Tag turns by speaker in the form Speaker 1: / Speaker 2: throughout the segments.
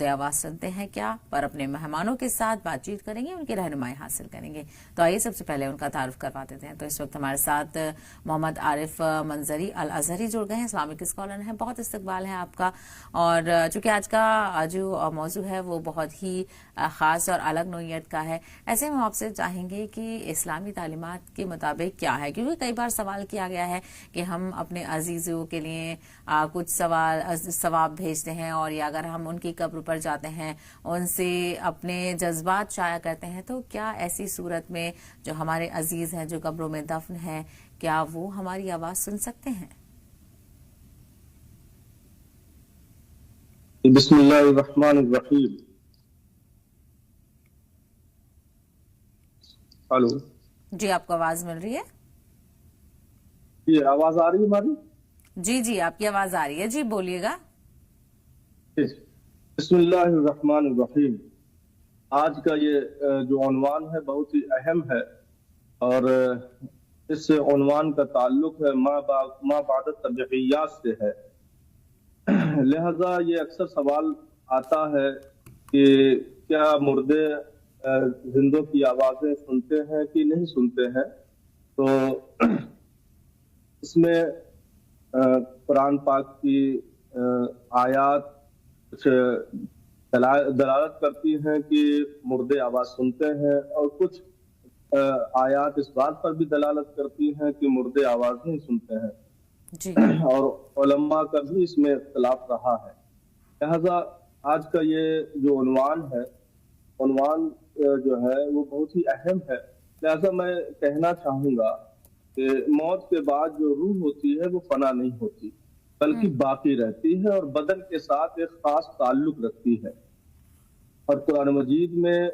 Speaker 1: आवाज सुनते हैं क्या, पर अपने मेहमानों के साथ बातचीत करेंगे, उनकी रहनुमाई हासिल करेंगे। तो आइए सबसे पहले उनका तारुफ करवा देते हैं। तो इस वक्त हमारे साथ मोहम्मद आरिफ मंजरी अल अजहरी जुड़ गए हैं, इस्लामिक स्कॉलर हैं। बहुत इस्तकबाल है आपका। और चूंकि आज का जो मौजू है वो बहुत ही खास और अलग नोयत का है, ऐसे में हम आपसे चाहेंगे कि इस्लामी तालीमात के मुताबिक क्या है, क्योंकि कई बार सवाल किया गया है कि हम अपने अजीजों के लिए कुछ सवाब भेजते हैं, और या अगर हम उनकी कब्र पर जाते हैं उनसे अपने जज्बात शाया करते हैं, तो क्या ऐसी सूरत में जो हमारे अजीज हैं जो कब्रों में दफन हैं, क्या वो हमारी आवाज सुन सकते हैं?
Speaker 2: बिस्मिल्लाहिर्रहमानिर्रहीम। हेलो
Speaker 1: जी, आपको आवाज मिल रही है?
Speaker 2: ये आवाज आ रही है हमारी?
Speaker 1: जी, आपकी आवाज आ रही है। जी, बोलिएगा।
Speaker 2: बिस्मिल्लाहिर्रहमानिर्रहीम। आज का ये जो उन्वान है बहुत ही अहम है, और इस उन्वान का ताल्लुक है माँ बाद तबईयात से है। लिहाजा ये अक्सर सवाल आता है कि क्या मुर्दे जिंदों की आवाजें सुनते हैं कि नहीं सुनते हैं। तो इसमें कुरान पाक की आयात कुछ दलालत करती हैं कि मुर्दे आवाज सुनते हैं, और कुछ आयात इस बात पर भी दलालत करती हैं कि मुर्दे आवाज नहीं सुनते हैं
Speaker 1: जी।
Speaker 2: और उलमा का भी इसमें इख्तिलाफ रहा है। लिहाजा आज का ये जो उन्वान जो है वो बहुत ही अहम है। लिहाजा मैं कहना चाहूंगा कि मौत के बाद जो रूह होती है वो फना नहीं होती, बल्कि बाकी रहती है और बदन के साथ एक खास ताल्लुक रखती है। और कुरान मजीद में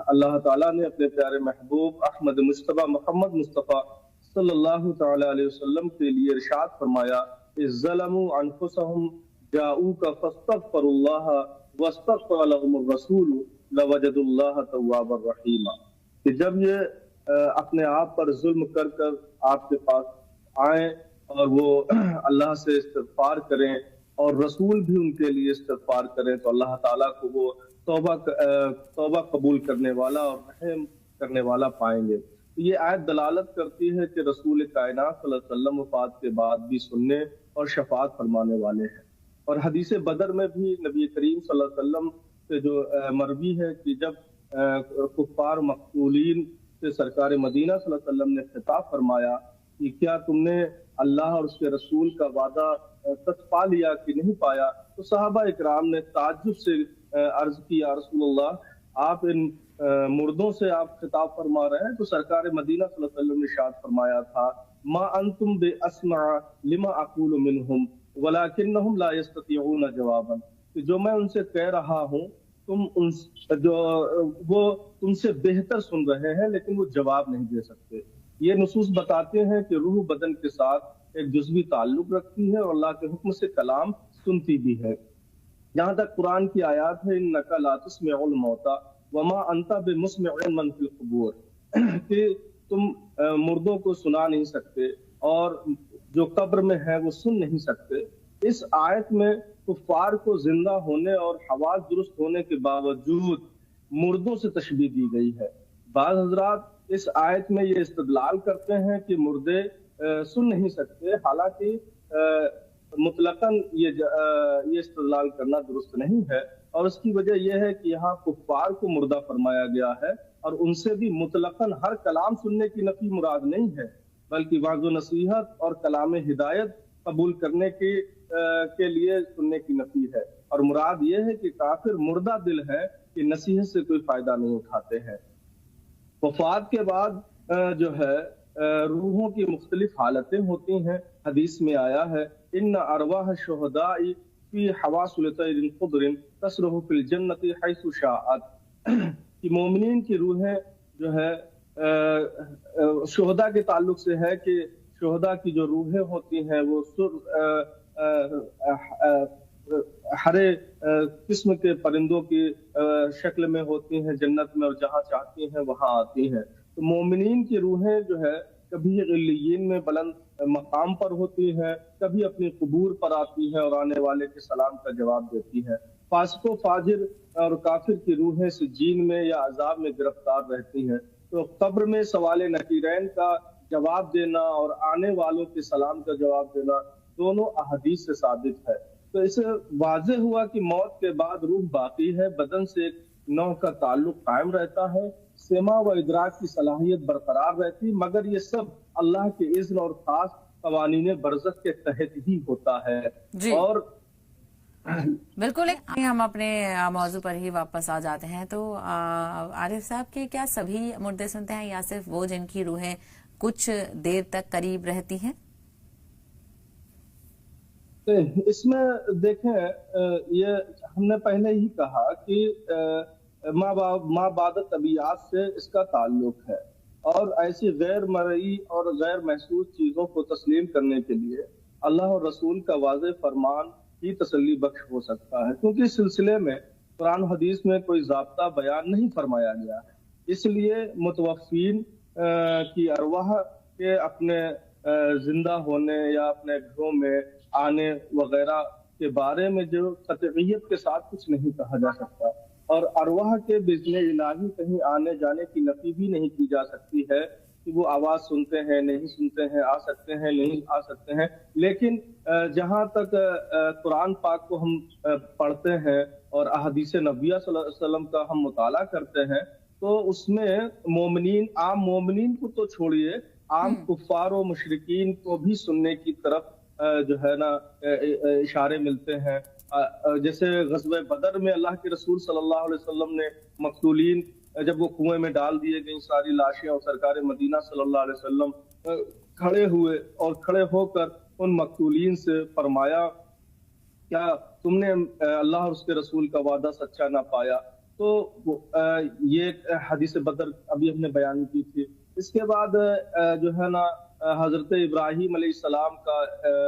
Speaker 2: अल्लाह ताला ने अपने प्यारे महबूब अहमद मुस्तफ़ा मोहम्मद मुस्तफ़ा सल्लल्लाहु तआला अलैहि वसल्लम के लिए इरशाद फरमाया, इज़्ज़लमू अनफुसहुम जाऊका फस्तगफिरुल्लाह वस्तगफर लहुमुर रसूल लवजदुल्लाह तव्वाबर रहीमा। कि जब ये अपने आप पर जुल्म कर कर आपके पास आए और वो अल्लाह से इस्तिग़फ़ार करें और रसूल भी उनके लिए इस्तिग़फ़ार करें, तो अल्लाह ताला को वो तौबा कबूल करने वाला और रहम करने वाला पाएंगे। तो ये आयत दलालत करती है कि रसूल कायनात सल्लल्लाहु अलैहि वसल्लम वफ़ात के बाद भी सुनने और शफाअत फरमाने वाले हैं। और हदीस बदर में भी नबी करीम सल्लल्लाहु अलैहि वसल्लम से जो मरवी है कि जब कुफ़ार मक़तूलीन से सरकार मदीना सल्लल्लाहु अलैहि वसल्लम ने खिताब फरमाया कि क्या तुमने अल्लाह और उसके रसूल का वादा सच पा लिया कि नहीं पाया, तो सहाबा इकराम ने ताज्जुब से अर्ज की, या रसूलल्लाह, आप इन मुर्दों से आप खिताब फरमा रहे हैं। तो सरकार मदीना सल्लल्लाहु अलैहि वसल्लम ने इरशाद फरमाया था, मा अंतुम बेअस्मा लिमा अक़ूलु मिनहुम वलाकिन्नहुम ला यस्ततिऊन जवाबन। कि जो मैं उनसे कह रहा हूँ वो तुमसे बेहतर सुन रहे हैं, लेकिन वो जवाब नहीं दे सकते। ये नुसूस बताते हैं कि रूह बदन के साथ एक जुज़वी ताल्लुक रखती है और अल्लाह के हुक्म से कलाम सुनती भी है। जहाँ तक कुरान की आयत है, इन्नका ला तुस्मिउल मौता वमा अंता बिमुस्मिउन मन फिल क़ुबूर, कि तुम मुर्दों को सुना नहीं सकते और जो कब्र में है वो सुन नहीं सकते। इस आयत में कुफ्फार को जिंदा होने और हवास दुरुस्त होने के बावजूद मुर्दों से तशबीह दी गई है। बाज़ हज़रात इस आयत में ये इस्तदलाल करते हैं कि मुर्दे सुन नहीं सकते, हालांकि मुतलकन ये इस्तदलाल करना दुरुस्त नहीं है। और उसकी वजह यह है कि यहाँ कुफ्फार को मुर्दा फरमाया गया है और उनसे भी मुतलकन हर कलाम सुनने की नफी मुराद नहीं है, बल्कि वाज़ो नसीहत और कलाम हिदायत कबूल करने के लिए सुनने की नफी है। और मुराद यह है कि काफिर मुर्दा दिल है कि नसीहत से कोई फायदा नहीं उठाते हैं। वफात के बाद जो है रूहों की मुख्तलिफ हालतें होती हैं। हदीस में आया है, इन्ना अरवाह शुहदाई फी हवासुल तैरिन खुदरिन तसरहु फिल जन्नति हैसु शाअत। कि मोमिनीन की रूहें जो है शुहदा के ताल्लुक से है कि शुहदा की जो रूहें होती हैं वो हरे किस्म के परिंदों की शक्ल में होती हैं जन्नत में, और जहाँ चाहती हैं वहां आती हैं। तो मोमिनीन की रूहें जो है कभी इल्लियीन में बुलंद मकाम पर होती हैं, कभी अपनी कुबूर पर आती हैं और आने वाले के सलाम का जवाब देती हैं। फासिक व फाजिर और काफिर की रूहें सिज्जीन में या अजाब में गिरफ्तार रहती हैं। तो कब्र में सवाल नकीरैन का जवाब देना और आने वालों के सलाम का जवाब देना दोनों अहदीस से साबित है। तो इससे वाज़े हुआ कि मौत के बाद रूह बाकी है, बदन से एक नौ का ताल्लुक कायम रहता है, सेमा व इदराक की सलाहियत बरकरार रहती, मगर ये सब अल्लाह के इज़्न और खास कवानीन बरज़ख के तहत ही होता है। और
Speaker 1: बिल्कुल, हम अपने मौजू पर ही वापस आ जाते हैं। तो आरिफ साहब के क्या सभी मुर्दे सुनते हैं या सिर्फ वो जिनकी रूहें कुछ देर तक करीब रहती हैं?
Speaker 2: इसमें देखें, ये हमने पहले ही कहा कि माँ बाद तबीयत से इसका ताल्लुक है, और ऐसी गैर मरई और गैर महसूस चीजों को तस्लीम करने के लिए अल्लाह और रसूल का वाज़ेह फरमान ही तसल्ली बख्श हो सकता है, क्योंकि इस सिलसिले में कुरान हदीस में कोई ज़ाब्ता बयान नहीं फरमाया गया है। इसलिए मुतवफ़्फ़ीन की अरवाह के अपने जिंदा होने या अपने घरों में आने वगैरह के बारे में जो कतईयत के साथ कुछ नहीं कहा जा सकता, और अरवाह के बिज़्ने इलाही कहीं आने जाने की नफी भी नहीं की जा सकती है कि वो आवाज सुनते हैं, नहीं सुनते हैं, आ सकते हैं, नहीं आ सकते हैं। लेकिन जहाँ तक कुरान पाक को हम पढ़ते हैं और अहदीस नबिया सल्लल्लाहु अलैहि वसल्लम का हम मुताला करते हैं, तो उसमें मोमिनीन, आम मोमिनीन को तो छोड़िए, आम कुफ्फार और मुशरिकीन को भी सुनने की तरफ जो है ना इशारे मिलते हैं। जैसे ग़ज़वे बदर में अल्लाह के रसूल सल्लल्लाहु अलैहि वसल्लम ने मक़तूलीन, जब वो कुएं में डाल दिए गई सारी लाशें, और सरकार मदीना सल्लल्लाहु अलैहि वसल्लम खड़े हुए और खड़े होकर उन मक़तूलीन से फरमाया, क्या तुमने अल्लाह और उसके रसूल का वादा सच्चा ना पाया? तो ये हदीस बदर अभी हमने बयान की थी। इसके बाद जो है ना हजरत इब्राहीम अलैहिस्सलाम का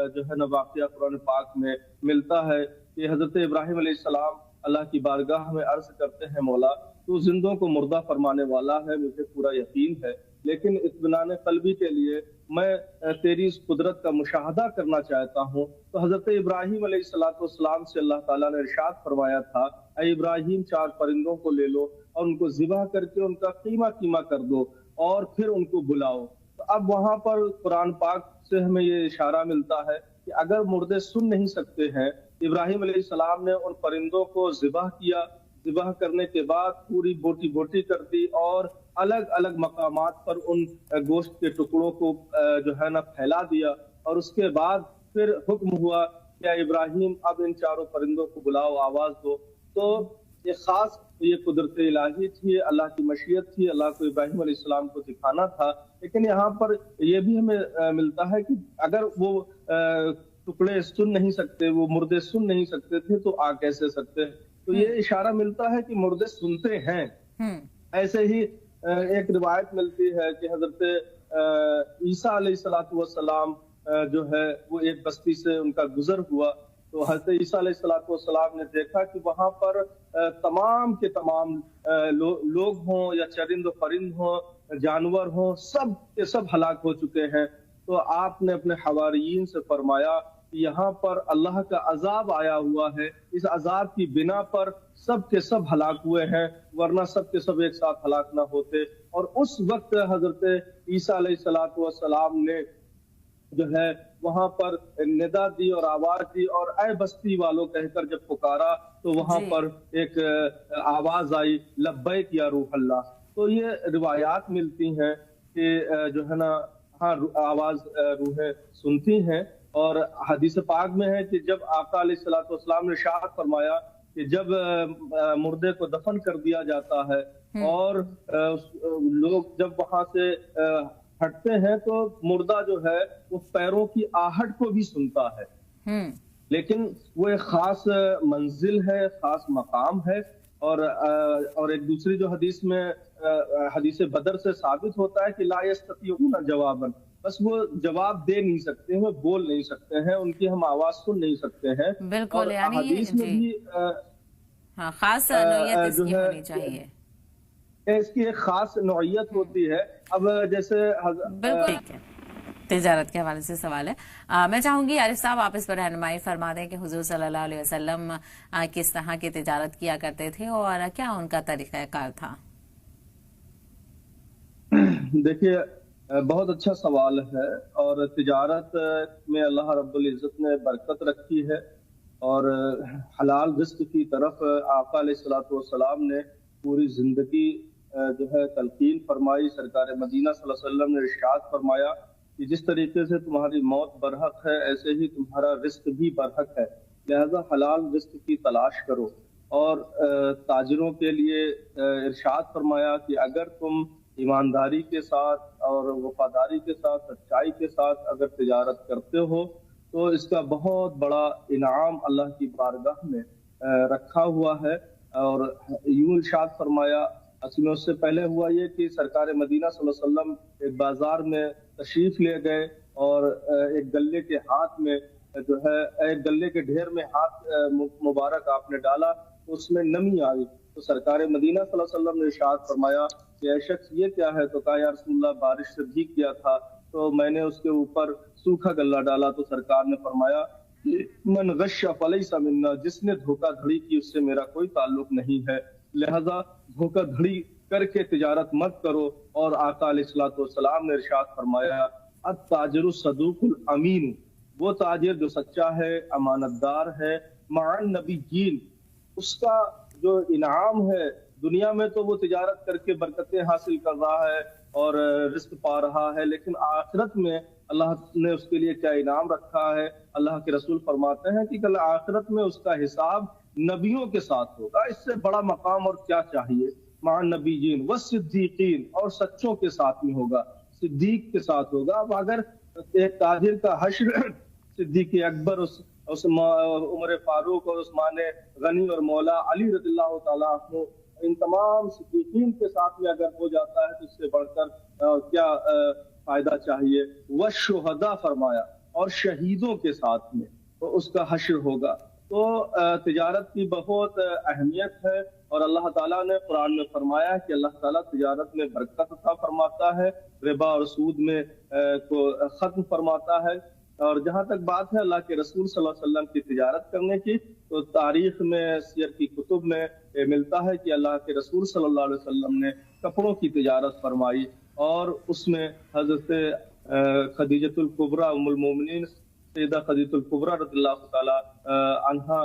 Speaker 2: जो है ना वाक़या कुरान पाक में मिलता है कि हजरत इब्राहीम अलैहिस्सलाम अल्लाह की बारगाह में अर्ज करते हैं, मौला तू जिंदों को मुर्दा फरमाने वाला है, मुझे पूरा यकीन है, लेकिन इत्मीनान क़ल्बी के लिए मैं तेरी इस कुदरत का मुशाहदा करना चाहता हूँ। तो हजरत इब्राहीम अलैहिस्सलाम से अल्लाह ताला ने इरशाद फरमाया था, ऐ इब्राहीम, 4 परिंदों को ले लो और उनको ज़िबा करके उनका कीमा कीमा कर दो और फिर उनको बुलाओ। तो अब वहां पर कुरान पाक से हमें ये इशारा मिलता है कि अगर मुर्दे सुन नहीं सकते हैं, इब्राहीम अलैहिस्सलाम ने उन परिंदों को ज़िबा किया, ज़िबा करने के बाद पूरी बोटी बोटी कर दी और अलग अलग मकामात पर उन गोश्त के टुकड़ों को जो है ना फैला दिया, और उसके बाद फिर हुक्म हुआ कि इब्राहीम अब इन 4 परिंदों को बुलाओ, आवाज दो। तो ये खास ये कुदरत इलाही थी, अल्लाह की मशीयत थी, अल्लाह को इब्राहीम अलैहिस्सलाम को दिखाना था। लेकिन यहाँ पर यह भी हमें मिलता है कि अगर वो टुकड़े सुन नहीं सकते, वो मुर्दे सुन नहीं सकते थे, तो आ कैसे सकते? तो ये इशारा मिलता है कि मुर्दे सुनते हैं। ऐसे ही एक रिवायत मिलती है कि हजरत ईसा अलैहिस्सलातु वस्सलाम जो है वो एक बस्ती से उनका गुजर हुआ, तो हजरत ईसा अलैहिस्सलातु वस्सलाम ने देखा कि वहां पर तमाम के तमाम लोग हों या चरिंद परिंद हों, जानवर हों, सब के सब हलाक हो चुके हैं। तो आपने अपने हवारियीन से फरमाया कि यहाँ पर अल्लाह का अजाब आया हुआ है, इस अजाब की बिना पर सब के सब हलाक हुए हैं, वरना सब के सब एक साथ हलाक ना होते। और उस वक्त हजरत ईसा अलैहिस्सलातु वस्सलाम ने जो है वहां पर निदा दी और आवाज दी, और ऐ बस्ती वालों कहकर जब पुकारा तो वहां पर एक आवाज आई, लब्बैक या रूह अल्लाह। तो ये रिवायात मिलती हैं कि जो है ना, हाँ, आवाज रूहें सुनती हैं। और हदीस पाक में है कि जब आका अलैहिस्सलातु वस्सलाम ने इरशाद फरमाया कि जब मुर्दे को दफन कर दिया जाता है और लोग जब वहां से हटते हैं, तो मुर्दा जो है वो पैरों की आहट को भी सुनता है, लेकिन वो एक खास मंजिल है, खास मकाम है। और एक दूसरी जो हदीस में हदीस बदर से साबित होता है कि ला यस्ततिऊन जवाबन, बस वो जवाब दे नहीं सकते हैं, बोल नहीं सकते हैं, उनकी हम आवाज सुन नहीं सकते हैं।
Speaker 1: बिल्कुल, यानी
Speaker 2: हदीस में भी
Speaker 1: हाँ, खास नौइयत इसकी होनी चाहिए,
Speaker 2: इसकी एक खास नौइयत होती है। अब जैसे
Speaker 1: बिल्कुल तिजारत के हवाले से सवाल है। मैं चाहूंगी आरिफ साहब आप इस पर रहनुमाई फरमा दें कि हुजूर सल्लल्लाहु अलैहि वसल्लम किस तरह की तिजारत किया करते थे और क्या उनका तरीक़ाकार था।
Speaker 2: देखिए, बहुत अच्छा सवाल है। और तिजारत में अल्लाह रब्बुल इज़्ज़त ने बरकत रखी है और हलाल रिस्क की तरफ आका अलैहिस्सलातु वस्सलाम ने पूरी जिंदगी जो है तलकीन फरमाई। सरकार मदीना सल्लल्लाहु अलैहि वसल्लम ने इरशाद फरमाया कि जिस तरीके से तुम्हारी मौत बरहक है ऐसे ही तुम्हारा रिस्क भी बरहक है, लिहाजा हलाल रिस्क की तलाश करो। और ताजिरों के लिए इरशाद फरमाया कि अगर तुम ईमानदारी के साथ और वफादारी के साथ, सच्चाई के साथ अगर तिजारत करते हो तो इसका बहुत बड़ा इनाम अल्लाह की बारगाह में रखा हुआ है। और यूं इरशाद फरमाया, असल में उससे पहले हुआ ये कि सरकार मदीना सल्लल्लाहु अलैहि वसल्लम एक बाजार में तशरीफ ले गए और एक गल्ले के हाथ में जो है, एक गल्ले के ढेर में हाथ मुबारक आपने डाला तो उसमें नमी आई। तो सरकार मदीना सल्लल्लाहु अलैहि वसल्लम ने इरशाद फरमाया कि ऐ शख्स ये क्या है? तो कहा, या रसूलल्लाह बारिश से भीग गया था तो मैंने उसके ऊपर सूखा गल्ला डाला। तो सरकार ने फरमाया कि मन गश्शा फलैसा मिन्ना, जिसने धोखाधड़ी की उससे मेरा कोई ताल्लुक नहीं है, लिहाजा धोखाधड़ी करके तिजारत मत करो। और आका अलैहिस्सलातु वस्सलाम ने इरशाद फरमाया, अत-ताजिरु सदूकुल अमीन, वो ताजिर जो सच्चा है, अमानतदार है, मअन नबिय्यीन, उसका जो इनाम है दुनिया में तो वो तिजारत करके बरकतें हासिल कर रहा है और रिस्क पा रहा है, लेकिन आखिरत में अल्लाह ने उसके लिए क्या इनाम रखा है। अल्लाह के रसूल फरमाते हैं कि कल आखिरत में उसका हिसाब नबियों के साथ होगा। इससे बड़ा मकाम और क्या चाहिए। मअन नबिय्यीन व सिद्दीकीन, और सच्चों के साथ में होगा, सिद्दीक के साथ होगा। अब अगर एक ताजिर का हश्र सिद्दीक अकबर, उस उमर फारूक और उस्मान गनी और मौला अली रज़ियल्लाहु ताला अन्हु, इन तमाम सिद्दीकीन के साथ में अगर हो जाता है तो इससे बढ़कर क्या फायदा चाहिए। वह शुहदा फरमाया, और शहीदों के साथ में तो उसका हश्र होगा। तो तिजारत की बहुत अहमियत है और अल्लाह ताला ने कुरान में फरमाया कि अल्लाह ताला तिजारत में बरकत अता फरमाता है, रिबा और सूद में को खत्म फरमाता है। और जहाँ तक बात है अल्लाह के रसूल सल्लल्लाहु अलैहि वसल्लम की तिजारत करने की, तो तारीख में, सियर की कुतुब में मिलता है कि अल्लाह के रसूल सल्लल्लाहु अलैहि वसल्लम ने कपड़ों की तिजारत फरमाई और उसमें हजरत खदीजतुल कुबरा उम्मुल मोमिनीन सैयदा खदीजतुल कुबरा रज़ियल्लाहु ताला अन्हा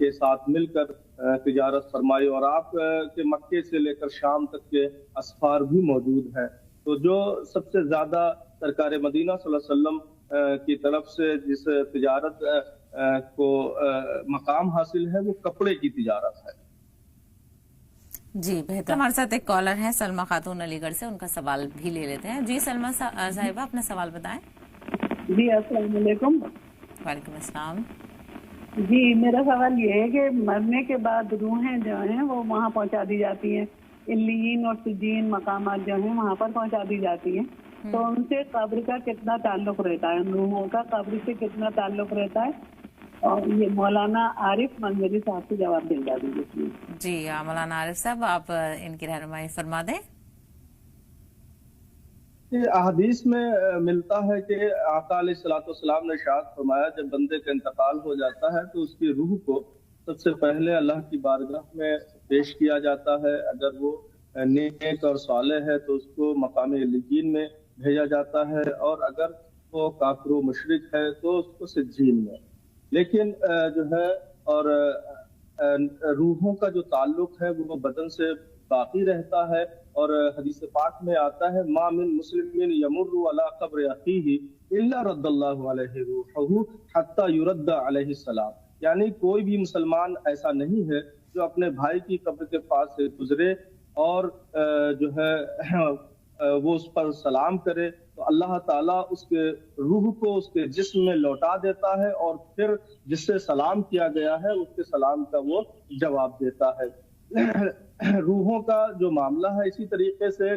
Speaker 2: के साथ मिलकर तिजारत फरमाई। और आप के मक्के से लेकर शाम तक के असफार भी मौजूद हैं। तो जो सबसे ज्यादा सरकार मदीना सल्लल्लाहु अलैहि वसल्लम की तरफ से जिस तिजारत को मकाम हासिल है वो कपड़े की तिजारत है।
Speaker 1: जी बेहतर। हमारे साथ एक कॉलर है सलमा खातून अलीगढ़ से, उनका सवाल भी ले लेते हैं। जी सलमा साहिबा, अपना सवाल बताएं।
Speaker 3: जी अस्सलाम वालेकुम।
Speaker 1: वालेकुम अस्सलाम।
Speaker 3: जी मेरा सवाल ये है कि मरने के बाद रूहें जो हैं वो वहाँ पहुँचा दी जाती हैं, इल्लीयीन और सिज्जीन मकामात जो हैं वहाँ पर पहुँचा दी जाती हैं, तो उनसे कब्र का कितना ताल्लुक रहता है, रूहों का कब्र से कितना ताल्लुक रहता है? और ये मौलाना आरिफ मंजरी साहब से जवाब दिलवा दीजिए।
Speaker 1: जी मौलाना आरिफ साहब, आप इनकी रहनुमाई फरमा दें।
Speaker 2: अहदीस में मिलता है कि आका अलैहिस्सलातु वस्सलाम ने इरशाद फरमाया, जब बंदे का इंतकाल हो जाता है तो उसकी रूह को सबसे पहले अल्लाह की बारगाह में पेश किया जाता है। अगर वो नेक और सालेह है तो उसको मकाम इल्लीयीन में भेजा जाता है, और अगर वो काफिर व मुशरिक है तो उसको सिज्जीन में। लेकिन जो है और रूहों का जो ताल्लुक है वो बदन से बाकी रहता है। और हदीस पाक में आता है, मा मिन मुस्लिमिन यमुर्रु अला क़ब्र अख़ीही इल्ला रद्दल्लाहु अलैहि रूहहु हत्ता युरद्द अलैहि सलाम, यानी कोई भी मुसलमान ऐसा नहीं है जो अपने भाई की कब्र के पास से गुजरे और जो है वो उस पर सलाम करे तो अल्लाह ताला उसके रूह को उसके जिस्म में लौटा देता है और फिर जिससे सलाम किया गया है उसके सलाम का वो जवाब देता है। रूहों का जो मामला है, इसी तरीके से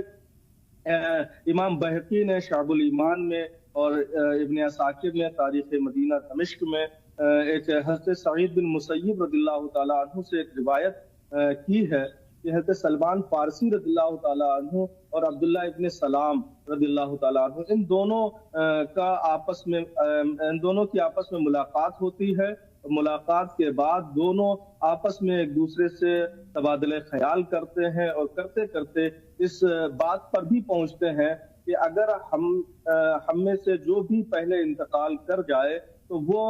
Speaker 2: इमाम बहकी ने शाबुल ईमान में और इब्न असाकिर ने तारीख मदीना दमिश्क में एक हज़रत सईद बिन मुसय्यिब रज़ियल्लाहु ताला अन्हु से एक रिवायत की है کہ حضرت سلمان فارسی رضی اللہ تعالیٰ عنہ اور عبداللہ ابن سلام رضی اللہ تعالیٰ عنہ ان دونوں کی آپس میں ملاقات ہوتی ہے. ملاقات کے بعد دونوں آپس میں ایک دوسرے سے تبادلہ خیال کرتے ہیں اور کرتے کرتے اس بات پر بھی پہنچتے ہیں کہ اگر ہم میں سے جو بھی پہلے انتقال کر جائے تو وہ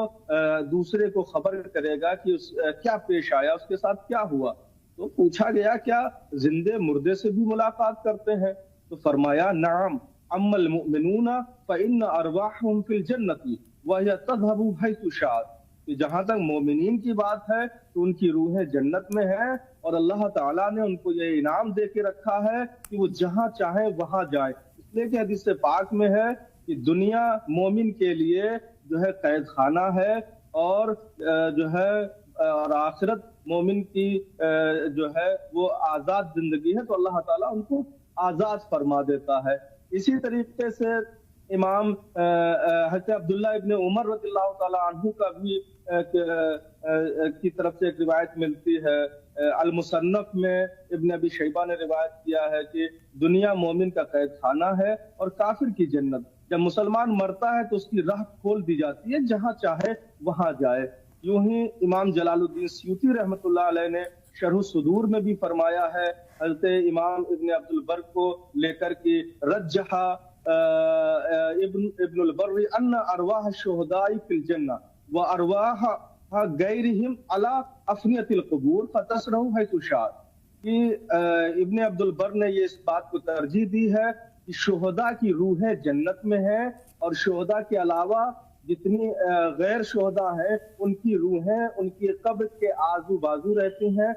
Speaker 2: دوسرے کو خبر کرے گا کہ کیا پیش آیا، اس کے ساتھ کیا ہوا. تو پوچھا گیا کیا زندے مردے سے بھی ملاقات کرتے ہیں؟ تو فرمایا نعم اما المؤمنون فإن ارواحهم في الجنة وهي تذهب حيث شاءت. کہ جہاں تک مومنین کی بات ہے تو ان کی روحیں جنت میں ہیں اور اللہ تعالیٰ نے ان کو یہ انعام دے کے رکھا ہے کہ وہ جہاں چاہیں وہاں جائیں. اس لیے کہ حدیث پاک میں ہے کہ دنیا مومن کے لیے جو ہے قید خانہ ہے اور جو ہے اور آخرت مومن کی جو ہے وہ آزاد زندگی ہے، تو اللہ تعالیٰ ان کو آزاد فرما دیتا ہے. اسی طریقے سے امام حضرت عبداللہ ابن عمر رضی اللہ تعالیٰ عنہ کا بھی کی طرف سے ایک روایت ملتی ہے. المصنف میں ابن ابی شیبہ نے روایت کیا ہے کہ دنیا مومن کا قید خانہ ہے اور کافر کی جنت. جب مسلمان مرتا ہے تو اس کی راہ کھول دی جاتی ہے، جہاں چاہے وہاں جائے. یوں ہی امام جلال الدین سیوطی رحمۃ اللہ علیہ نے شرح الصدور میں بھی فرمایا ہے حضرت امام ابن عبد البر کو لے کر کہ رجحا ابن البر ان ارواح الشہداء فی الجنہ وارواح غیرہم علی افنیۃ القبور فتسرع حیث شاءت. کہ ابن عبد البر نے یہ اس بات کو ترجیح دی ہے کہ شہداء کی روحیں جنت میں ہیں اور شہداء کے علاوہ جتنی غیر شہداء ہیں ان کی روحیں ان کی قبر کے آزو بازو رہتی ہیں،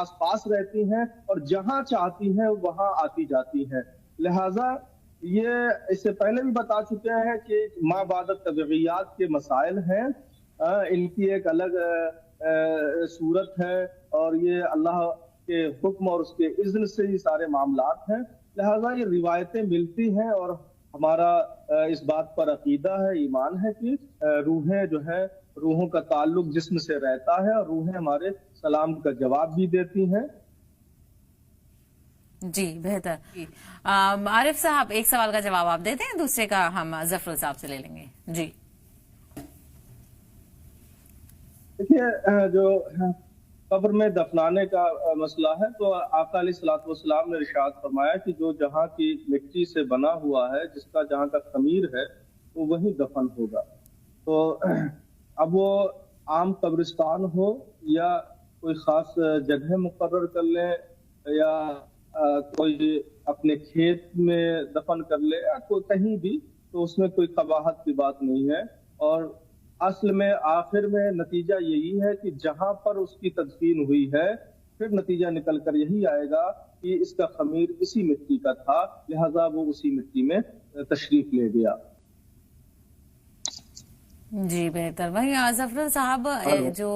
Speaker 2: آس پاس رہتی ہیں اور جہاں چاہتی ہیں وہاں آتی جاتی ہیں. لہٰذا یہ اس سے پہلے بھی بتا چکے ہیں کہ ما بعد طبعیات کے مسائل ہیں، ان کی ایک الگ صورت ہے اور یہ اللہ کے حکم اور اس کے اذن سے یہ سارے معاملات ہیں. لہٰذا یہ روایتیں ملتی ہیں اور ہمارا اس بات پر عقیدہ ہے، ایمان ہے کہ روحیں جو ہے روحوں کا تعلق جسم سے رہتا ہے اور روحیں ہمارے سلام کا جواب بھی دیتی ہیں.
Speaker 1: جی بہتر. عارف صاحب ایک سوال کا جواب آپ دیتے ہیں، دوسرے کا ہم ظفر صاحب سے لے لیں گے. جی
Speaker 2: دیکھیے جو قبر میں دفنانے کا مسئلہ ہے تو آقا علیہ الصلوۃ والسلام نے ارشاد فرمایا کہ جو جہاں کی مٹی سے بنا ہوا ہے، جس کا جہاں کا خمیر ہے، وہ وہی دفن ہوگا. تو اب وہ عام قبرستان ہو یا کوئی خاص جگہ مقرر کر لیں یا کوئی اپنے کھیت میں دفن کر لے یا کوئی کہیں بھی، تو اس میں کوئی قباحت کی بات نہیں ہے. اور اصل میں آخر میں نتیجہ یہی ہے کہ جہاں پر اس کی تدفین ہوئی ہے پھر نتیجہ نکل کر یہی آئے گا کہ اس کا خمیر اسی مٹی کا تھا، لہذا وہ اسی مٹی میں تشریف لے گیا.
Speaker 1: جی بہتر. وہی ظفر صاحب جو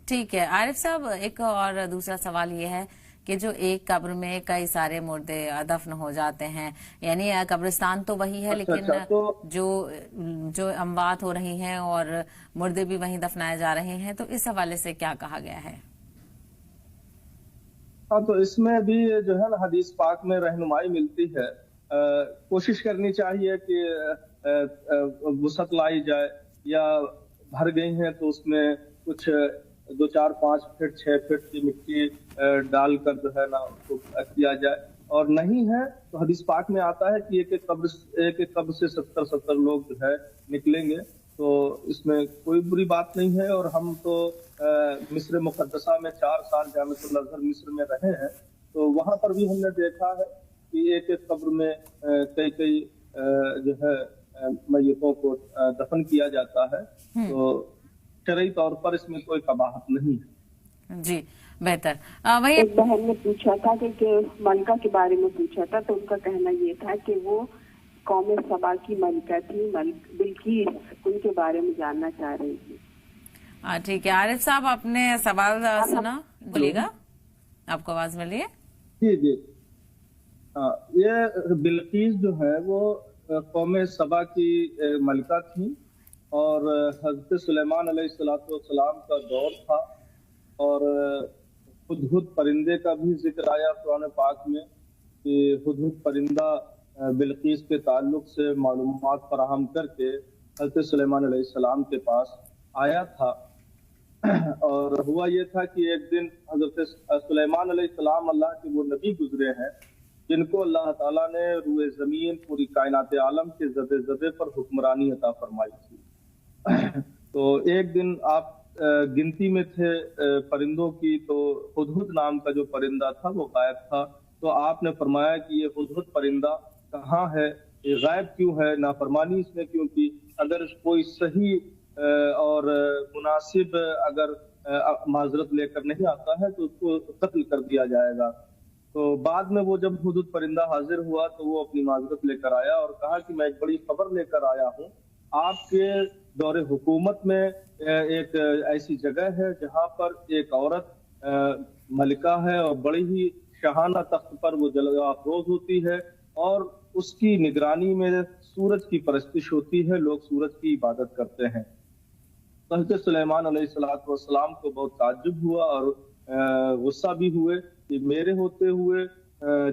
Speaker 1: ٹھیک ہے. عارف صاحب ایک اور دوسرا سوال یہ ہے کہ جو ایک قبر میں کئی سارے مردے دفن ہو جاتے ہیں، یعنی قبرستان تو وہی ہے لیکن جو اموات ہو رہی ہیں اور مردے بھی وہیں دفنائے جا رہے ہیں، تو اس حوالے سے کیا کہا گیا ہے؟
Speaker 2: ہاں تو اس میں بھی جو ہے نا حدیث پاک میں رہنمائی ملتی ہے. کوشش کرنی چاہیے کہ وسعت لائی جائے، یا بھر گئی ہیں تو اس میں کچھ 2 4 5 فٹ 6 فٹ کی مٹی ڈال کر جو ہے نا اس کو کیا جائے. اور نہیں ہے تو حدیث پاک میں آتا ہے کہ ایک قبر سے 70 لوگ جو ہے نکلیں گے، تو اس میں کوئی بری بات نہیں ہے. اور ہم تو مصر مقدسہ میں 4 سال جامعۃ الازہر مصر میں رہے ہیں، تو وہاں پر بھی ہم نے دیکھا ہے کہ ایک قبر میں کئی جو ہے میتوں کو دفن کیا جاتا ہے. تو شرعی طور پر اس میں کوئی قباحت نہیں ہے.
Speaker 1: جی بہتر.
Speaker 3: ایک بہن نے پوچھا تھا کہ ملکہ کے بارے میں پوچھا تھا، تو ان کا کہنا یہ تھا کہ وہ قوم سبا کی ملکہ تھی، بلقیس، ان کے بارے میں جاننا چاہ رہی تھی.
Speaker 1: ٹھیک ہے. عارف صاحب آپ نے سوال سنا، بولیے گا، آپ کو آواز ملی ہے؟
Speaker 2: جی جی. یہ بلقیس جو ہے وہ قوم سبا کی ملکہ تھی اور حضرت سلیمان علیہ الصلوۃ والسلام کا دور تھا. اور हुदहुद परिंदे का भी जिक्र आया कुरान पाक में कि हुदहुद परिंदा बिल्कीस के ताल्लुक से मालूमात फराहम करके हज़रत सुलेमान अलैहिस्सलाम के पास आया था। और हुआ ये था कि एक दिन हज़रत सुलेमान अलैहिस्सलाम अल्लाह के वो नबी गुजरे हैं जिनको अल्लाह ताला ने रूए ज़मीन पूरी कायनात आलम के ज़दे ज़दे पर हुक्मरानी अता फरमाई थी। तो एक दिन आप गिनती में थे परिंदों की, तो हुदहुद नाम का जो परिंदा था वो गायब था। तो आपने फरमाया कि ये हुदहुद परिंदा कहाँ है, ये गायब क्यों है, नाफरमानी इसने क्यों की? अगर कोई सही और मुनासिब अगर माजरत लेकर नहीं आता है तो उसको कत्ल कर दिया जाएगा। तो बाद में वो जब हुदहुद परिंदा हाजिर हुआ तो वो अपनी माजरत लेकर आया और कहा कि मैं एक बड़ी खबर लेकर आया हूँ। आपके दौरे हुकूमत में एक ऐसी जगह है जहाँ पर एक औरत मलिका है और बड़ी ही शाहाना तख्त पर वो जलवाफरोज होती है और उसकी निगरानी में सूरज की परस्तिश होती है, लोग सूरज की इबादत करते हैं। तो हज़रत सुलेमान अलैहिस्सलाम को बहुत ताज्जुब हुआ और गुस्सा भी हुए कि मेरे होते हुए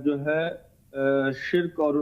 Speaker 2: जो है शिर्क और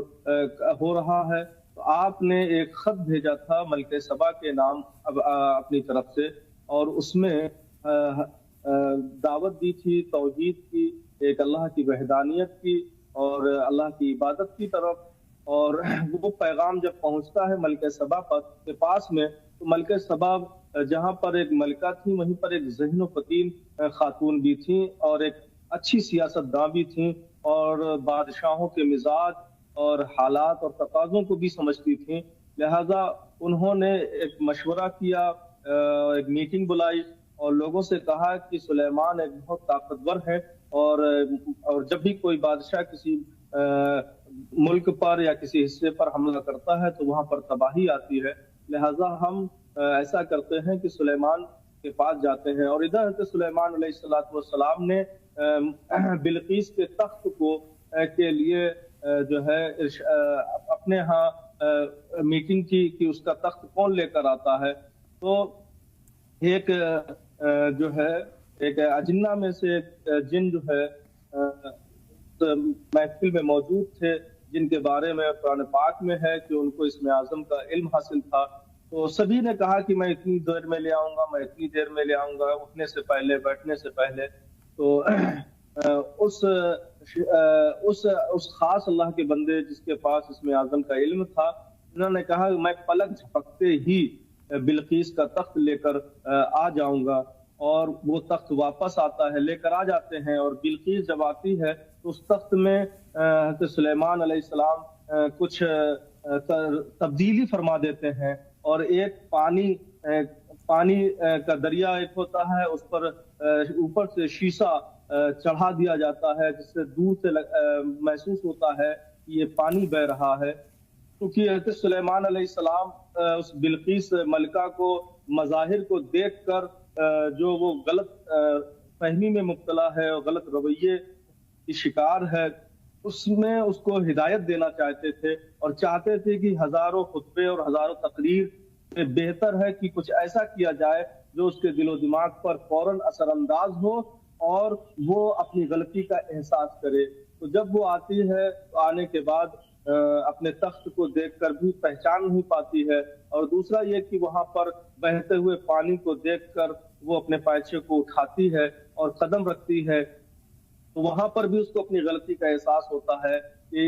Speaker 2: हो रहा है। तो आपने एक खत भेजा था मलिक सबा के नाम अपनी तरफ से और उसमें दावत दी थी तौहीद की, एक अल्लाह की वहदानियत की और अल्लाह की इबादत की तरफ। और वो पैगाम जब पहुंचता है मलिक सबा के पास में, तो मलिक सबा जहां पर एक मलिका थी वहीं पर एक ज़हीन फतीन खातून भी थी और एक अच्छी सियासतदां भी थी और बादशाहों के मिजाज और हालात और तकाज़ों को भी समझती थी। लिहाजा उन्होंने एक मशवरा किया, एक मीटिंग बुलाई और लोगों से कहा कि सुलेमान एक बहुत ताकतवर है और जब भी कोई बादशाह किसी मुल्क पर या किसी हिस्से पर हमला करता है तो वहां पर तबाही आती है। लिहाजा हम ऐसा करते हैं कि सुलेमान के पास जाते हैं। और इधर हज़रत सुलेमान अलैहिस्सलाम ने बिल्कीस के तख्त को के लिए जो है अपने यहाँ मीटिंग की कि उसका तख्त कौन लेकर आता है। तो एक जो है एक अजिन्ना में से एक जिन जो है महफिल में मौजूद थे जिनके बारे में कुरान पाक में है कि उनको इसमें आजम का इल्म हासिल था। तो सभी ने कहा कि मैं इतनी देर में ले आऊंगा, मैं इतनी देर में ले आऊंगा, उठने से पहले बैठने से पहले। तो उस खास अल्लाह के बंदे जिसके पास इसमें आजम का इल्म था, उन्होंने कहा मैं पलक झपकते ही बिल्कीस का तख्त लेकर आ जाऊंगा। और वो तख्त वापस आता है, लेकर आ जाते हैं। और बिल्कीस जब आती है तो उस तख्त में हज़रत सुलेमान अलैहिस्सलाम कुछ तब्दीली फरमा देते हैं और एक पानी का दरिया एक होता है, उस पर ऊपर से शीशा चढ़ा दिया जाता है जिससे दूर से महसूस होता है कि ये पानी बह रहा है। क्योंकि हज़रत सुलेमान अलैहिस्सलाम उस बिल्कीस मलिका को मज़ाहिर को देखकर जो वो गलत फहमी में मुब्तला है और गलत रवैये की शिकार है, उसमें उसको हिदायत देना चाहते थे और चाहते थे कि हजारों खुतबे और हजारों तकरीर से बेहतर है कि कुछ ऐसा किया जाए जो उसके दिलो दिमाग पर फौरन असरअंदाज हो और वो अपनी गलती का एहसास करे। तो जब वो आती है तो आने के बाद अपने तख्त को देखकर भी पहचान नहीं पाती है। और दूसरा ये कि वहां पर बहते हुए पानी को देखकर वो अपने पैचे को उठाती है और कदम रखती है। तो वहां पर भी उसको अपनी गलती का एहसास होता है कि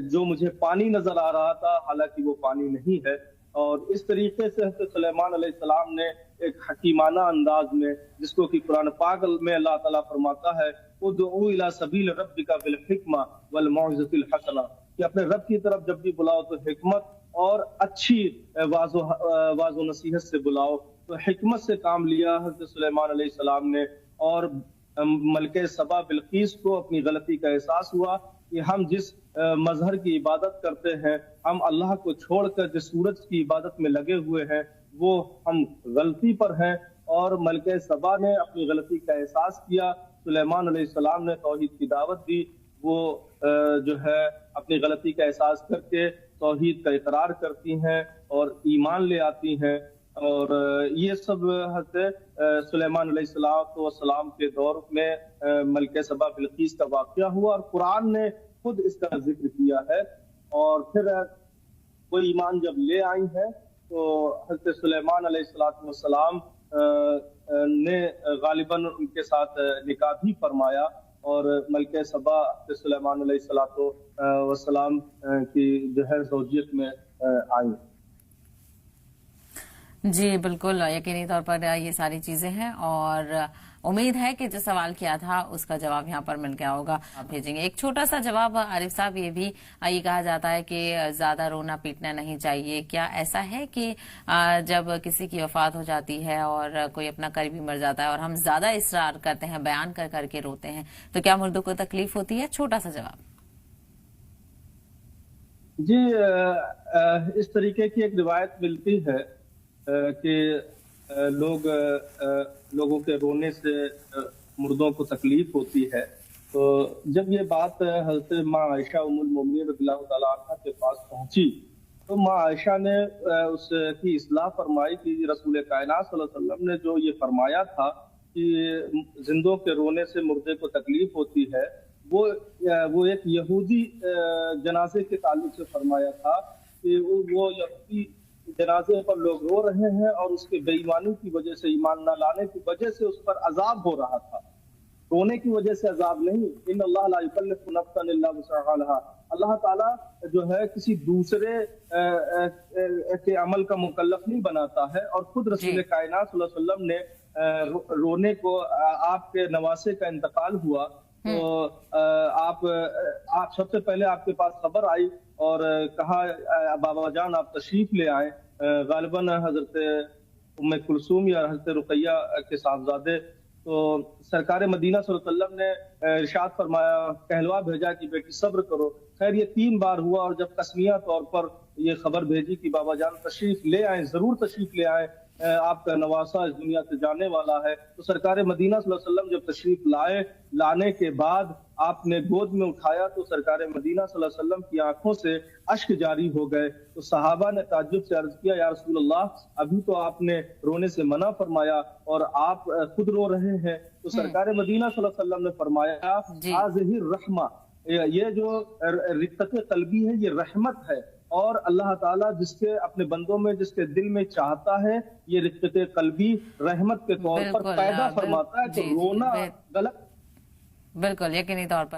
Speaker 2: जो मुझे पानी नजर आ रहा था हालांकि वो पानी नहीं है। और इस तरीके से हज़रत सुलेमान अलैहिस्सलाम ने एक हकीमाना अंदाज में, जिसको कि कुरान पाक में अल्लाह ताला फरमाता है उदउ इला सबील रब्बिका बिल हिक्मा वल मौइज़तिल हसना, कि अपने रब की तरफ जब भी बुलाओ तो हिकमत और अच्छी वाज़ो नसीहत से बुलाओ। तो हिकमत से काम लिया हज़रत सुलेमान अलैहिस्सलाम ने और मलिके सबा बिल्कीस को अपनी गलती का एहसास हुआ कि हम जिस मजहर की इबादत करते हैं, हम अल्लाह को छोड़कर जिस सूरज की इबादत में लगे हुए हैं, वो हम गलती पर हैं। और मलिके सबा ने अपनी गलती का एहसास किया, सुलेमान अलैहिस्सलाम ने तौहीद की दावत दी। वो जो है अपनी गलती का एहसास करके तौहीद का इकरार करती हैं और ईमान ले आती हैं। اور یہ سب حضرت سلیمان علیہ السلام کے دور میں ملکہ سبا بلقیس کا واقعہ ہوا، اور قرآن نے خود اس کا ذکر کیا ہے۔ اور پھر وہ ایمان جب لے آئی ہیں تو حضرت سلیمان علیہ السلام نے غالباً ان کے ساتھ نکاح بھی فرمایا، اور ملکہ سبا سلیمان علیہ السلام کی جو ہے زوجیت میں آئی۔
Speaker 1: جی بالکل، یقینی طور پر یہ ساری چیزیں ہیں، اور امید ہے کہ جو سوال کیا تھا اس کا جواب یہاں پر مل گیا ہوگا، آپ بھیجیں گے۔ ایک چھوٹا سا جواب عارف صاحب، یہ بھی یہ کہا جاتا ہے کہ زیادہ رونا پیٹنا نہیں چاہیے، کیا ایسا ہے کہ جب کسی کی وفات ہو جاتی ہے اور کوئی اپنا قریبی مر جاتا ہے اور ہم زیادہ اصرار کرتے ہیں، بیان کر کر کے روتے ہیں، تو کیا مردوں کو تکلیف ہوتی ہے؟ چھوٹا سا جواب۔
Speaker 2: جی اس طریقے کی ایک روایت ملتی ہے کہ لوگوں کے رونے سے مردوں کو تکلیف ہوتی ہے۔ تو جب یہ بات حضرت ماں عائشہ ام المومنین رضی اللہ تعالیٰ عنہ کے پاس پہنچی تو ماں عائشہ نے اس کی اصلاح فرمائی کہ رسول کائنات صلی اللہ علیہ وسلم نے جو یہ فرمایا تھا کہ زندوں کے رونے سے مردے کو تکلیف ہوتی ہے، وہ ایک یہودی جنازے کے تعلق سے فرمایا تھا کہ وہ یہودی جنازے پر لوگ رو رہے ہیں اور اس کے بے ایمانی کی وجہ سے، ایمان نہ لانے کی وجہ سے اس پر عذاب ہو رہا تھا، رونے کی وجہ سے عذاب نہیں۔ ان اللہ لا یکلف نفسا الا وسعها لها، اللہ تعالیٰ جو ہے کسی دوسرے کے عمل کا مکلف نہیں بناتا ہے، اور خود رسول کائنات صلی اللہ علیہ وسلم نے رونے کو، آپ کے نواسے کا انتقال ہوا تو آپ سب سے پہلے آپ کے پاس خبر آئی اور کہا بابا جان آپ تشریف لے آئیں۔ غالباً حضرت ام کلثوم یا حضرت رقیہ کے صاحبزادے، تو سرکار مدینہ صلی اللہ علیہ وسلم نے ارشاد فرمایا، کہلوا بھیجا کہ بیٹی صبر کرو۔ خیر یہ 3 بار ہوا، اور جب تسمیہ طور پر یہ خبر بھیجی کہ بابا جان تشریف لے آئیں، ضرور تشریف لے آئیں، آپ کا نواسا اس دنیا سے جانے والا ہے، تو سرکار مدینہ صلی اللہ علیہ وسلم جب تشریف لانے کے بعد آپ نے گود میں اٹھایا تو سرکار مدینہ صلی اللہ علیہ وسلم کی آنکھوں سے اشک جاری ہو گئے۔ تو صحابہ نے تعجب سے عرض کیا، یا رسول اللہ ابھی تو آپ نے رونے سے منع فرمایا اور آپ خود رو رہے ہیں۔ تو سرکار مدینہ صلی اللہ علیہ وسلم نے فرمایا، ھذہ الرحمہ، یہ جو رقت قلبی ہے یہ رحمت ہے، اور اللہ تعالیٰ جس کے اپنے بندوں میں، جس کے دل میں چاہتا ہے، یہ رقت قلبی رحمت کے طور پر پیدا فرماتا ہے۔ تو رونا غلط،
Speaker 1: بالکل یقینی طور پر